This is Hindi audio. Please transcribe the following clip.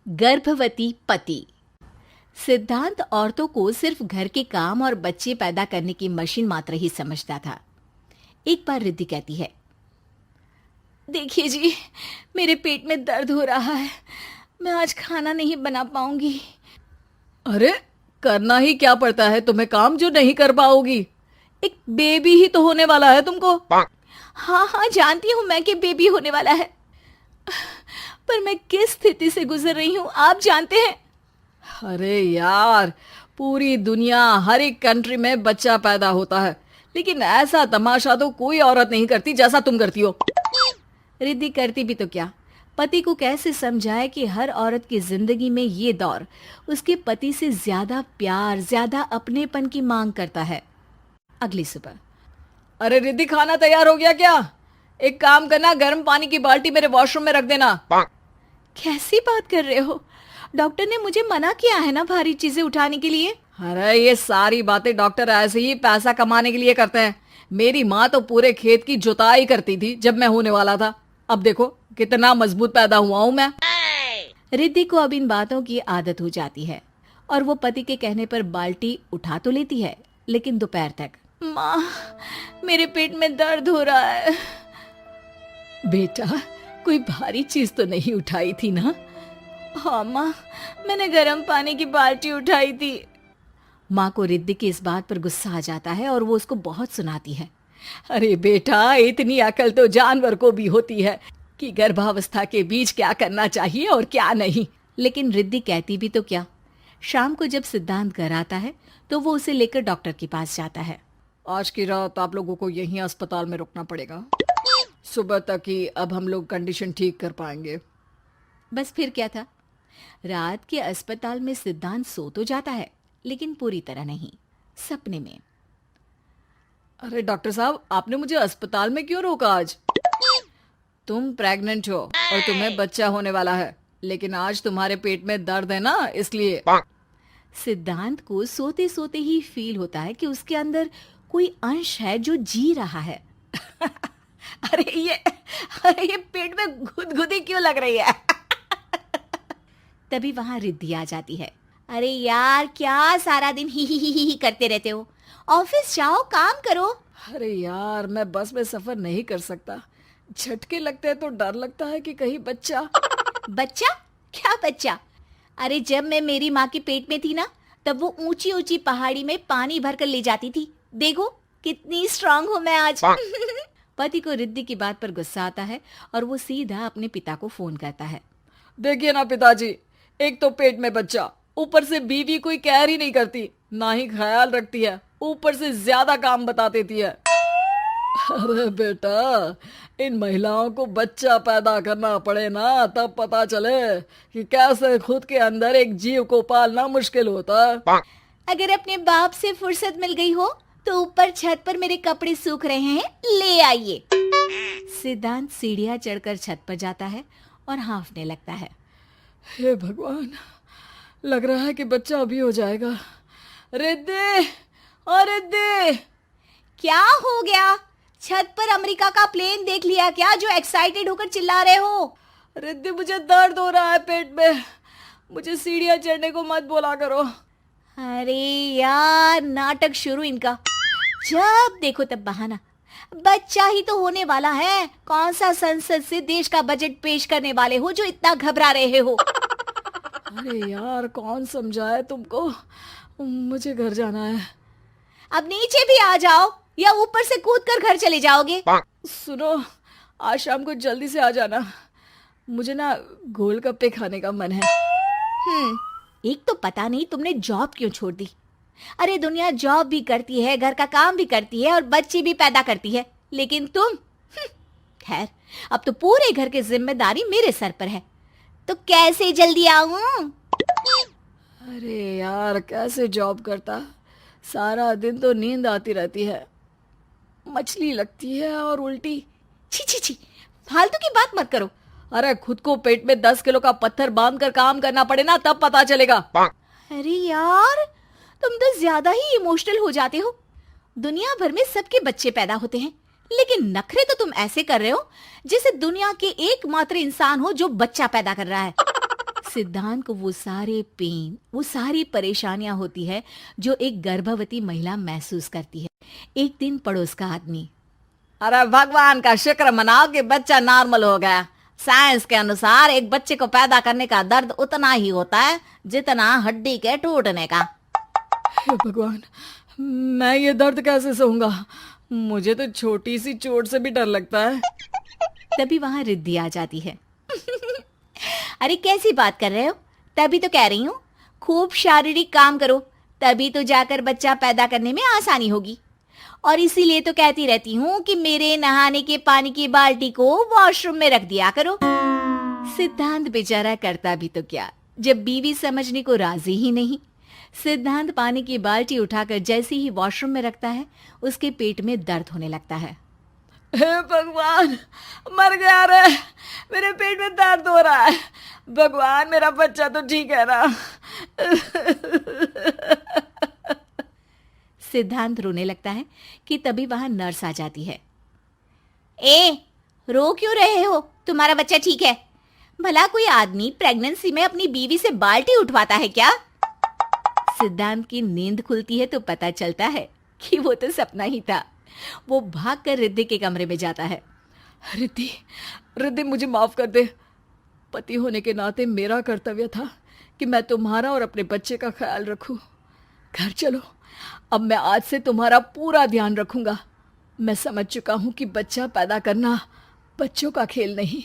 गर्भवती पति। सिद्धांत औरतों को सिर्फ घर के काम और बच्चे पैदा करने की मशीन मात्र ही समझता था। एक बार रिद्धि कहती है, देखिए जी, मेरे पेट में दर्द हो रहा है, मैं आज खाना नहीं बना पाऊंगी। अरे करना ही क्या पड़ता है तुम्हें काम जो नहीं कर पाओगी? एक बेबी ही तो होने वाला है तुमको। हाँ हाँ, जानती हूँ मैं कि बेबी होने वाला है, पर मैं किस स्थिति से गुजर रही हूँ आप जानते हैं। अरे यार, पूरी दुनिया हर एक कंट्री में बच्चा पैदा होता है, लेकिन ऐसा तमाशा तो कोई औरत नहीं करती जैसा तुम करती हो। रिद्धि करती भी तो क्या, पति को कैसे समझाए कि हर औरत की जिंदगी में ये दौर उसके पति से ज्यादा प्यार, ज्यादा अपनेपन की मांग करता है। अगली सुबह, अरे रिद्धि, खाना तैयार हो गया क्या? एक काम करना, गर्म पानी की बाल्टी मेरे वॉशरूम में रख देना। कैसी बात कर रहे हो? डॉक्टर ने मुझे मना किया है ना भारी चीजें उठाने के लिए। अरे ये सारी बातें डॉक्टर ऐसे ही पैसा कमाने के लिए करते हैं। मेरी माँ तो पूरे खेत की जुताई करती थी जब मैं होने वाला था। अब देखो कितना मजबूत पैदा हुआ हूँ मैं। रिद्धि को अब इन बातों की आदत हो जाती है और वो पति के कहने पर बाल्टी उठा तो लेती है, लेकिन दोपहर तक, माँ मेरे पेट में दर्द हो रहा है। बेटा, कोई भारी चीज तो नहीं उठाई थी ना? हाँ माँ, मैंने गर्म पानी की बाल्टी उठाई थी। माँ को रिद्धि की इस बात पर गुस्सा आ जाता है और वो उसको बहुत सुनाती है। अरे बेटा, इतनी अकल तो जानवर को भी होती है कि गर्भावस्था के बीच क्या करना चाहिए और क्या नहीं। लेकिन रिद्धि कहती भी तो क्या। शाम को जब सिद्धांत घर आता है तो वो उसे लेकर डॉक्टर के पास जाता है। आज की रात आप लोगों को यहीं अस्पताल में रुकना पड़ेगा, सुबह तक ही अब हम लोग कंडीशन ठीक कर पाएंगे। बस फिर क्या था, रात के अस्पताल में सिद्धांत सो तो जाता है, लेकिन पूरी तरह नहीं, सपने में। अरे डॉक्टर साहब, आपने मुझे अस्पताल में क्यों रोका आज? तुम प्रेग्नेंट हो और तुम्हें बच्चा होने वाला है, लेकिन आज तुम्हारे पेट में दर्द है ना, इसलिए। सिद्धांत को सोते सोते ही फील होता है कि उसके अंदर कोई अंश है जो जी रहा है। अरे ये पेट में गुदगुदी क्यों लग रही है? तभी वहां रिद्धि आ जाती है। अरे यार, क्या सारा दिन ही करते रहते हो, ऑफिस जाओ, काम करो। अरे यार, मैं बस में सफर नहीं कर सकता, झटके लगते हैं तो डर लगता है कि कहीं बच्चा। बच्चा? क्या बच्चा? अरे जब मैं मेरी माँ के पेट में थी ना, तब वो ऊंची ऊंची पहाड़ी में पानी भर कर ले जाती थी। देखो कितनी स्ट्रांग हूँ मैं आज। पति को रिद्धि की बात पर गुस्सा आता है और वो सीधा अपने पिता को फोन करता है। देखिए ना पिताजी, एक तो पेट में बच्चा, ऊपर से बीवी कोई केयर ही नहीं करती, ना ही ख्याल रखती है, ऊपर से ज्यादा काम बता देती है। अरे बेटा, इन महिलाओं को बच्चा पैदा करना पड़े ना, तब पता चले कि कैसे खुद के अंदर एक जीव को पालना मुश्किल होता है। अगर अपने बाप से फुर्सत मिल गई हो तो ऊपर छत पर मेरे कपड़े सूख रहे हैं, ले आइए। सिद्धांत सीढ़ियां चढ़कर छत पर जाता है और हांफने लगता है। हे भगवान, लग रहा है कि बच्चा अभी हो जाएगा। रिद्धि, और रिद्धि, क्या हो गया? छत पर अमेरिका का प्लेन देख लिया क्या जो एक्साइटेड होकर चिल्ला रहे हो? रिद्धि, मुझे दर्द हो रहा है पेट में, मुझे सीढ़ियां चढ़ने को मत बोला करो। अरे यार, नाटक शुरू इनका, जब देखो तब बहाना। बच्चा ही तो होने वाला है, कौन सा संसद से देश का बजट पेश करने वाले हो जो इतना घबरा रहे हो? अरे यार, कौन समझाए तुमको, मुझे घर जाना है। अब नीचे भी आ जाओ या ऊपर से कूदकर घर चले जाओगे? सुनो, आज शाम को जल्दी से आ जाना, मुझे ना गोलगप्पे खाने का मन है। एक तो पता नहीं तुमने जॉब क्यों छोड़ दी। अरे दुनिया जॉब भी करती है, घर का काम भी करती है और बच्चे भी पैदा करती है, लेकिन तुम, खैर, अब तो पूरे घर की जिम्मेदारी मेरे सर पर है, तो कैसे जल्दी आऊं? अरे यार, कैसे जॉब करता, सारा दिन तो नींद आती रहती है, मछली लगती है और उल्टी। छी छी छी, फालतू की बात मत करो। अरे खुद को पेट में 10 किलो का पत्थर बांध कर काम करना पड़े ना, तब पता चलेगा। अरे यार, तुम तो ज्यादा ही इमोशनल हो जाते हो। दुनिया भर में सबके बच्चे पैदा होते हैं, लेकिन नखरे तो तुम ऐसे कर रहे हो जैसे दुनिया के एकमात्र इंसान हो जो बच्चा पैदा कर रहा है। सिद्धांत को वो सारे पेन, वो सारी परेशानियां होती है जो एक गर्भवती महिला महसूस करती है। एक दिन पड़ोस का आदमी, अरे भगवान का शुक्र मनाओ कि बच्चा नॉर्मल हो गया। साइंस के अनुसार एक बच्चे को पैदा करने का दर्द उतना ही होता है जितना हड्डी के टूटने का। हे भगवान, मैं ये दर्द कैसे सहूंगा? मुझे तो छोटी सी चोट से भी डर लगता है। तभी वहां रिद्धि आ जाती है। अरे कैसी बात कर रहे हो? तभी तो कह रही हूँ, खूब शारीरिक काम करो, तभी तो जाकर बच्चा पैदा करने में आसानी होगी। और इसीलिए तो कहती रहती हूँ कि मेरे नहाने के पानी की बाल्टी को वॉशरूम में रख दिया करो। सिद्धांत बेचारा करता भी तो क्या, जब बीवी समझने को राजी ही नहीं। सिद्धांत पानी की बाल्टी उठाकर जैसे ही वॉशरूम में रखता है, उसके पेट में दर्द होने लगता है। हे भगवान, मर गया रे, मेरे पेट में दर्द हो रहा है। भगवान, मेरा बच्चा तो ठीक है ना? सिद्धांत रोने लगता है कि तभी वहां नर्स आ जाती है। ए, रो क्यों रहे हो? तुम्हारा बच्चा ठीक है। भला कोई आदमी प्रेगनेंसी में अपनी बीवी से बाल्टी उठवाता है क्या? सिद्धांत की नींद खुलती है तो पता चलता है कि वो तो सपना ही था। वो भागकर रिद्धि के कमरे में जाता है। रिद्धि, रिद्धि मुझे माफ कर दे। पति होने के नाते मेरा कर्तव्य था कि मैं तुम्हारा और अपने बच्चे का ख्याल रखूं। घर चलो, अब मैं आज से तुम्हारा पूरा ध्यान रखूंगा। मैं समझ चुका हूं कि बच्चा पैदा करना बच्चों का खेल नहीं।